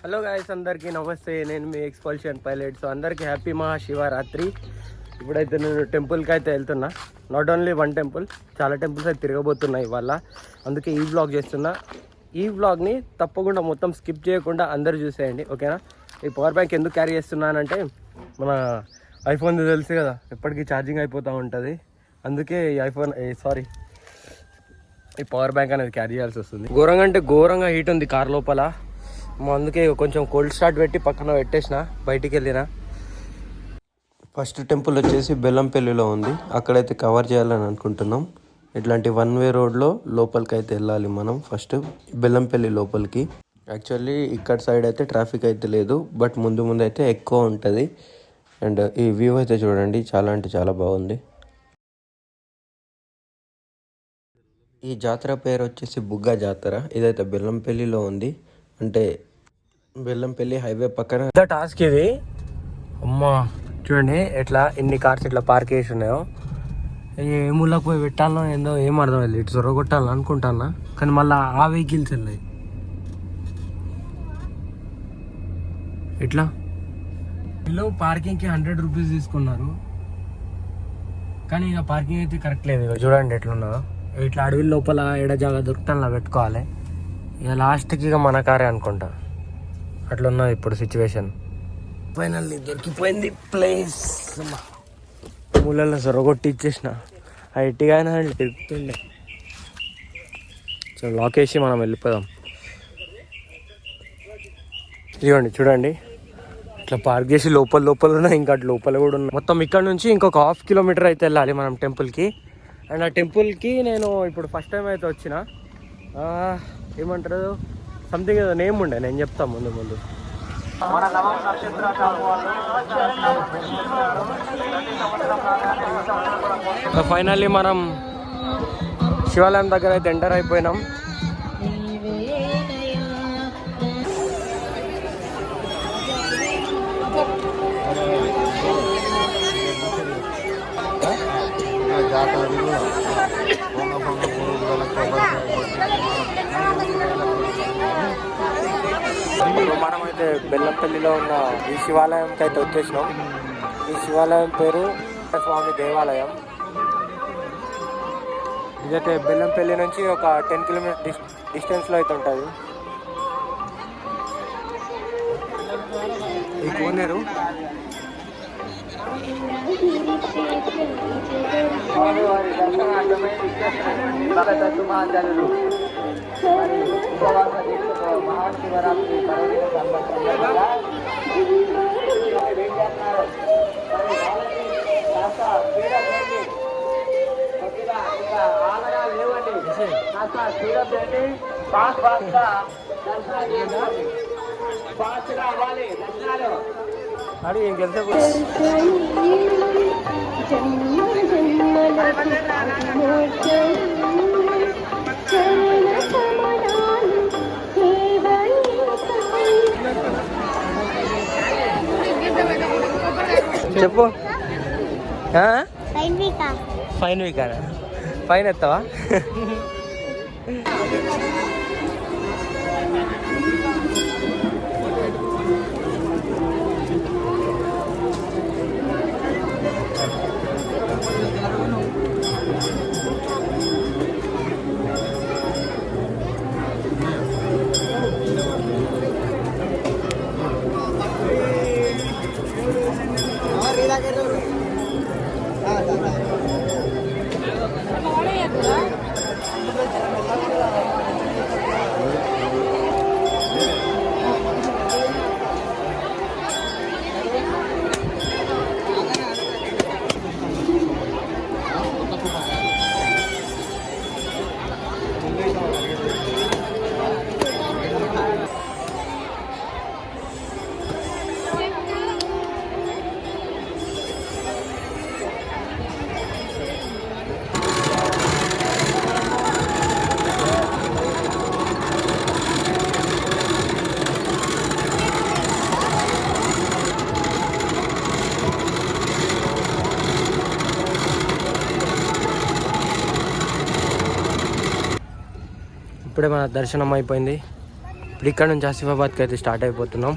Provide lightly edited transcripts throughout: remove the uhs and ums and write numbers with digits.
Hello guys, అందరికీ నమస్తే. నేను మీ ఎక్స్పల్షన్ పైలట్. సో అందరికీ హ్యాపీ మహాశివరాత్రి. ఇప్పుడైతే నేను టెంపుల్కి అయితే వెళ్తున్నా. నాట్ ఓన్లీ వన్ టెంపుల్, చాలా టెంపుల్స్ అయితే తిరగబోతున్నాయి ఇవాళ. అందుకే ఈ వ్లాగ్ చేస్తున్నా. ఈ వ్లాగ్ని తప్పకుండా మొత్తం స్కిప్ చేయకుండా అందరూ చూసేయండి, ఓకేనా? ఈ పవర్ బ్యాంక్ ఎందుకు క్యారీ చేస్తున్నానంటే, మన ఐఫోన్ తెలుసు కదా, ఎప్పటికీ ఛార్జింగ్ అయిపోతూ ఉంటుంది. అందుకే ఈ ఈ పవర్ బ్యాంక్ అనేది క్యారీ చేయాల్సి వస్తుంది. ఘోరంగా అంటే ఘోరంగా హీట్ ఉంది కార్ లోపల. అందుకే కొంచెం కోల్డ్ స్టార్ట్ పెట్టి పక్కన పెట్టేసిన, బయటికి వెళ్ళిన. ఫస్ట్ టెంపుల్ వచ్చేసి బెల్లంపల్లిలో ఉంది. అక్కడైతే కవర్ చేయాలని అనుకుంటున్నాం. ఇట్లాంటి వన్ వే రోడ్లో లోపలికి అయితే వెళ్ళాలి మనం. ఫస్ట్ బెల్లంపల్లి లోపలికి. యాక్చువల్లీ ఇక్కడ సైడ్ అయితే ట్రాఫిక్ అయితే లేదు, బట్ ముందు అయితే ఎక్కువ ఉంటుంది. అండ్ ఈ వ్యూ అయితే చూడండి, చాలా అంటే చాలా బాగుంది. ఈ జాతర పేరు వచ్చేసి బుగ్గ జాతర. ఇదైతే బెల్లంపల్లిలో ఉంది. అంటే బెల్లంపల్లి హైవే పక్కన టాస్క్ ఇది. అమ్మా చూడండి ఎట్లా ఇన్ని కార్స్ ఇట్లా పార్క్ చేసి ఉన్నాయో. ఏ మూలకు పోయి పెట్టాలనో ఏందో ఏం అర్థం లేదు. ఇటు చొరగొట్టాలని అనుకుంటానా, కానీ మళ్ళీ ఆ వెహికల్స్ వెళ్ళాయి. ఇట్లా వీళ్ళు పార్కింగ్కి 100 రూపీస్ తీసుకున్నారు, కానీ ఇక పార్కింగ్ అయితే కరెక్ట్ లేదు. ఇక చూడండి ఎట్లున్నదో. ఇట్లా అడవి లోపల ఎడ జాగా దొరుకుతాను అలా పెట్టుకోవాలి. ఇక లాస్ట్కి ఇక మన కారే అనుకుంటా. అట్లా ఉన్నది ఇప్పుడు సిచ్యువేషన్. Finally దొరికిపోయింది place. మూలలో సొరగొట్టి ఇచ్చేసిన. హైట్గా అయినా తిరుగుతుండే. సో లాక్ వేసి మనం వెళ్ళిపోదాం. ఇదిగోండి చూడండి, ఇట్లా పార్క్ చేసి లోపల ఉన్నాయి. ఇంకా అటు లోపల కూడా ఉన్నాయి. మొత్తం ఇక్కడ నుంచి ఇంకొక 1/2 కిలోమీటర్ అయితే వెళ్ళాలి మనం టెంపుల్కి. అండ్ ఆ టెంపుల్కి నేను ఇప్పుడు ఫస్ట్ టైం అయితే వచ్చిన. ఏమంటారు, సంథింగ్ ఏదో నేమ్ ఉండే, నేను చెప్తాను ముందు. ఫైనల్లీ మనం శివాలయం దగ్గర అయితే ఎంటర్ అయిపోయినాం. మనమైతే బెల్లంపల్లిలో ఉన్న ఈ శివాలయంకి అయితే వచ్చేసినాం. ఈ శివాలయం పేరు స్వామి దేవాలయం. ఇదైతే బెల్లంపల్లి నుంచి ఒక 10 కిలోమీటర్ డిస్టెన్స్లో అయితే ఉంటుంది. ఈ కోనేరు మహాశివరాత్రి పర్వదిన సందర్భంగా ఆలయాలు లేవండి, కాస్త స్పీడప్ చేయండి. ఫాస్ట్గా దర్శనాలు చేసుకోండి. ఫాస్ట్గా అవ్వాలి దర్శనాలు. అది ఇంకెంతసేపు చెప్పు. ఫైన్ వీక్ అనా? ఫైన్ ఎత్తావా? ఇప్పుడే మన దర్శనం అయిపోయింది. ఇప్పుడు ఇక్కడ నుంచి ఆసిఫాబాద్కి అయితే స్టార్ట్ అయిపోతున్నాం.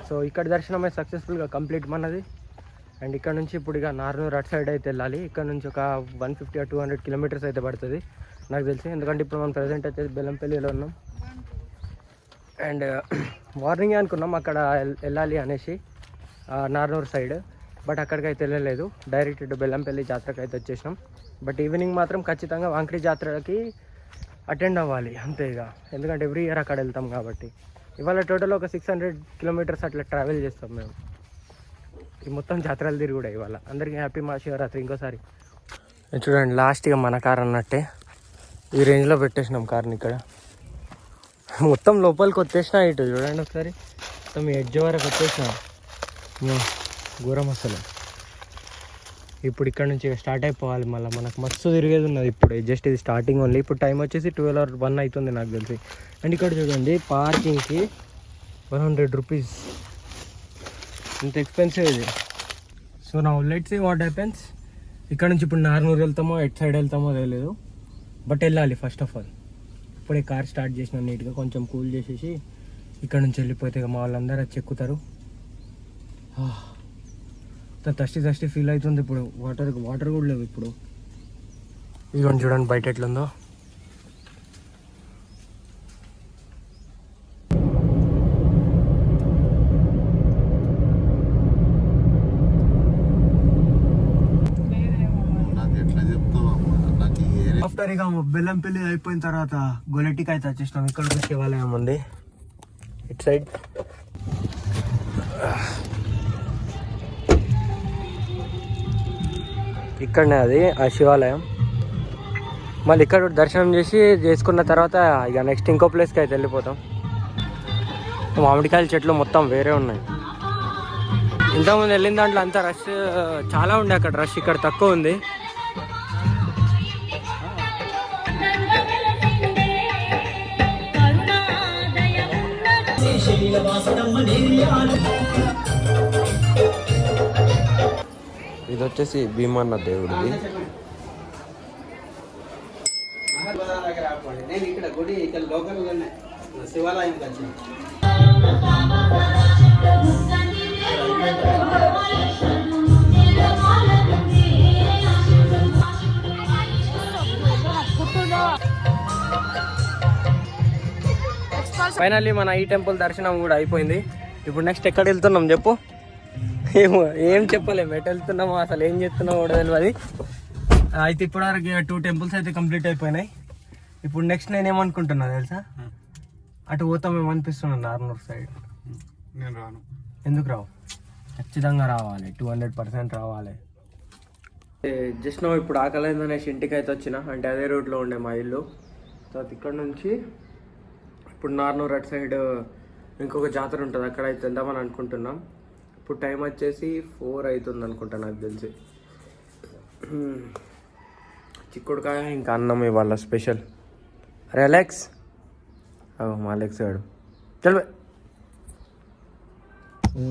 సో ఇక్కడ దర్శనం అయితే సక్సెస్ఫుల్గా కంప్లీట్ మనది. అండ్ ఇక్కడ నుంచి ఇప్పుడు ఇక నార్నూర్ అటు సైడ్ అయితే వెళ్ళాలి. ఇక్కడ నుంచి ఒక 150 or 200 కిలోమీటర్స్ అయితే పడుతుంది నాకు తెలిసి. ఎందుకంటే ఇప్పుడు మనం ప్రజెంట్ వచ్చేసి బెల్లంపల్లిలో ఉన్నాం. అండ్ మార్నింగే అనుకున్నాం అక్కడ వెళ్ళాలి అనేసి నార్నూర్ సైడ్, బట్ అక్కడికి అయితే వెళ్ళలేదు. డైరెక్ట్ ఇటు బెల్లంపల్లి జాతరకి అయితే వచ్చేసినాం. బట్ ఈవినింగ్ మాత్రం ఖచ్చితంగా వాంక్రీ జాతరకి అటెండ్ అవ్వాలి అంతే ఇక, ఎందుకంటే ఎవ్రీ ఇయర్ అక్కడ వెళ్తాం కాబట్టి. ఇవాళ టోటల్ ఒక 600 కిలోమీటర్స్ అట్లా ట్రావెల్ చేస్తాం మేము. ఈ మొత్తం జాతరలు తిరిగి కూడా ఇవాళ. అందరికీ హ్యాపీ మహాశివరాత్రి ఇంకోసారి. చూడండి లాస్ట్ ఇక మన కార్ అన్నట్టే ఈ రేంజ్లో పెట్టేసినాం కార్ని. ఇక్కడ మొత్తం లోపలికి వచ్చేసినా. ఇటు చూడండి ఒకసారి, మొత్తం ఎడ్జ్ వరకు వచ్చేసినా. ఘోరం అసలు. ఇప్పుడు ఇక్కడ నుంచి స్టార్ట్ అయిపోవాలి మళ్ళీ. మనకు మస్తు తిరిగేది ఉన్నది ఇప్పుడు. జస్ట్ ఇది స్టార్టింగ్ ఓన్లీ. ఇప్పుడు టైం వచ్చేసి 12 or 1 అవుతుంది నాకు తెలిసి. అండ్ ఇక్కడ చూడండి పార్కింగ్కి 100 రూపీస్, ఇంత ఎక్స్పెన్సివ్ ఇది. సో నా లెట్స్ సీ వాట్ హ్యాపెన్స్. ఇక్కడ నుంచి ఇప్పుడు నార్నూర్ వెళ్తామో ఎట్ సైడ్ వెళ్తామో తెలియదు, బట్ వెళ్ళాలి ఫస్ట్ ఆఫ్ ఆల్. ఇప్పుడే కార్ స్టార్ట్ చేసిన నీట్గా, కొంచెం కూల్ చేసేసి ఇక్కడ నుంచి వెళ్ళిపోతే మా వాళ్ళందరూ వచ్చి ఎక్కుతారు. టస్టీ ఫీల్ అవుతుంది ఇప్పుడు. వాటర్ కూడా లేవు ఇప్పుడు. ఇదిగోండి చూడండి బయట ఎట్లుందో. ఆఫ్టర్ ఇక బెల్లంపల్లి అయిపోయిన తర్వాత గొలెటికి అయితే వచ్చేసినాం. ఇక్కడ ఒక శివాలయం ఉంది ఇటు సైడ్. ఇక్కడనే అది ఆ శివాలయం. మళ్ళీ ఇక్కడ దర్శనం చేసుకున్న తర్వాత ఇక నెక్స్ట్ ఇంకో ప్లేస్కి అయితే వెళ్ళిపోతాం. మామిడికాయల చెట్లు మొత్తం వేరే ఉన్నాయి. ఇంతకుముందు వెళ్ళిన దాంట్లో అంతా రష్ చాలా ఉండే అక్కడ రష్. ఇక్కడ తక్కువ ఉంది. ఇది వచ్చేసి భీమన్న దేవుడిది. నేను ఇక్కడ గుడి ఇక్కడ లోకల్ శివాలయం కలిసి ఫైనల్లీ మన ఈ టెంపుల్ దర్శనం కూడా అయిపోయింది. ఇప్పుడు నెక్స్ట్ ఎక్కడ వెళ్తున్నాం చెప్పు? ఏం చెప్పలేము, ఎటు వెళ్తున్నామో అసలు ఏం చేస్తున్నామో కూడా తెలియదు. అయితే ఇప్పటివరకు 2 temples అయితే కంప్లీట్ అయిపోయినాయి. ఇప్పుడు నెక్స్ట్ నేను ఏమనుకుంటున్నా తెలుసా, అటు పోతామేమో అనిపిస్తున్నాను నార్నూర్ సైడ్. నేను రాను. ఎందుకు రావు? ఖచ్చితంగా రావాలి, 200% రావాలి. జస్ట్ నో ఇప్పుడు ఆకలైందనేసి ఇంటికి అయితే వచ్చిన, అంటే అదే రూట్లో ఉండే మా ఇల్లు. తర్వాత ఇక్కడ నుంచి ఇప్పుడు నార్నూర్ అటు సైడ్ ఇంకొక జాతర ఉంటుంది, అక్కడ అయితే వెళ్దామని అనుకుంటున్నాం. ఇప్పుడు టైం వచ్చేసి 4 అవుతుంది అనుకుంటా నాకు తెలిసి. చిక్కుడుకాయ ఇంకా అన్నం ఇవాళ స్పెషల్. అరే అలెక్స్, మా అలెక్స్ గాడు చల్.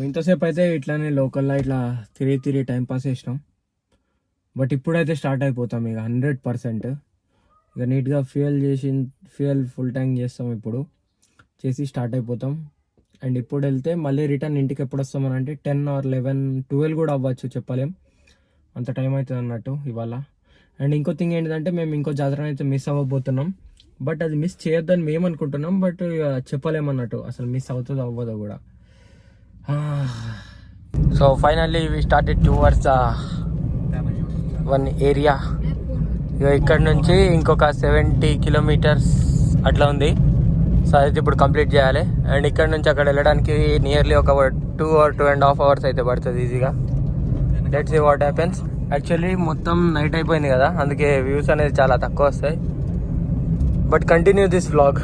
ఇంతసేపు అయితే ఇట్లానే లోకల్లో ఇట్లా తిరిగి టైం పాస్ చేసినాం. బట్ ఇప్పుడైతే స్టార్ట్ అయిపోతాం ఇక 100%. ఇక నీట్గా ఫ్యూయల్ ఫుల్ ట్యాంక్ చేస్తాం. ఇప్పుడు చేసి స్టార్ట్ అయిపోతాం. అండ్ ఇప్పుడు వెళ్తే మళ్ళీ రిటర్న్ ఇంటికి ఎప్పుడు వస్తామని అంటే 10 or 11, 12 కూడా అవ్వచ్చు, చెప్పలేం. అంత టైం అవుతుంది అన్నట్టు ఇవాళ. అండ్ ఇంకో థింగ్ ఏంటంటే మేము ఇంకో జాతర అయితే మిస్ అవ్వబోతున్నాం. బట్ అది మిస్ చేయొద్దని మేము అనుకుంటున్నాం. బట్ చెప్పలేమన్నట్టు అసలు మిస్ అవుతుందో అవ్వదో కూడా. So finally we started towards one area. ఇక్కడ నుంచి ఇంకొక 70 kilometers అట్లా ఉంది. సో అయితే ఇప్పుడు కంప్లీట్ చేయాలి. అండ్ ఇక్కడ నుంచి అక్కడ వెళ్ళడానికి నియర్లీ ఒక 2 or 2.5 hours అయితే పడుతుంది ఈజీగా. Let's see what happens. Actually మొత్తం నైట్ అయిపోయింది కదా, అందుకే వ్యూస్ అనేది చాలా తక్కువ వస్తాయి. But continue this vlog.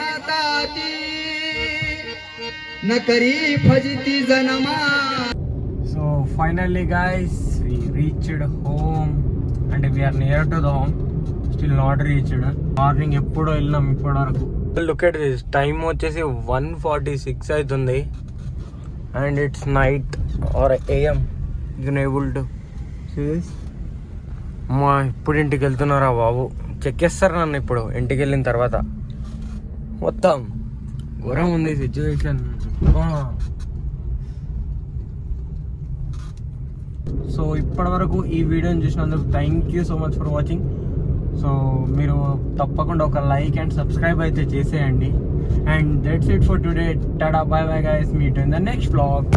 हाताती न करी फजिती जनमा. So finally guys, we reached home and we are near to the home. Still not reached. Morning ఎప్పుడో వెళ్ళాం ఇప్పటి వరకు. Look at this. Time వచ్చేసి 1:46 అవుతుంది. And it's night or AM. You can able to see this. మా ఇప్పుడు ఇంటికి వెళ్తున్నారా బాబు, చెక్ చేస్తారు నన్ను ఇప్పుడు ఇంటికి వెళ్ళిన తర్వాత. మొత్తం ఘోరం ఉంది సిచ్యువేషన్. సో ఇప్పటి వరకు ఈ వీడియోని చూసినందుకు thank you so much for watching. So మీరు తప్పకుండా ఒక లైక్ అండ్ సబ్స్క్రైబ్ అయితే చేసేయండి. And that's it for today. Tata, by bye guys, meet in the next vlog.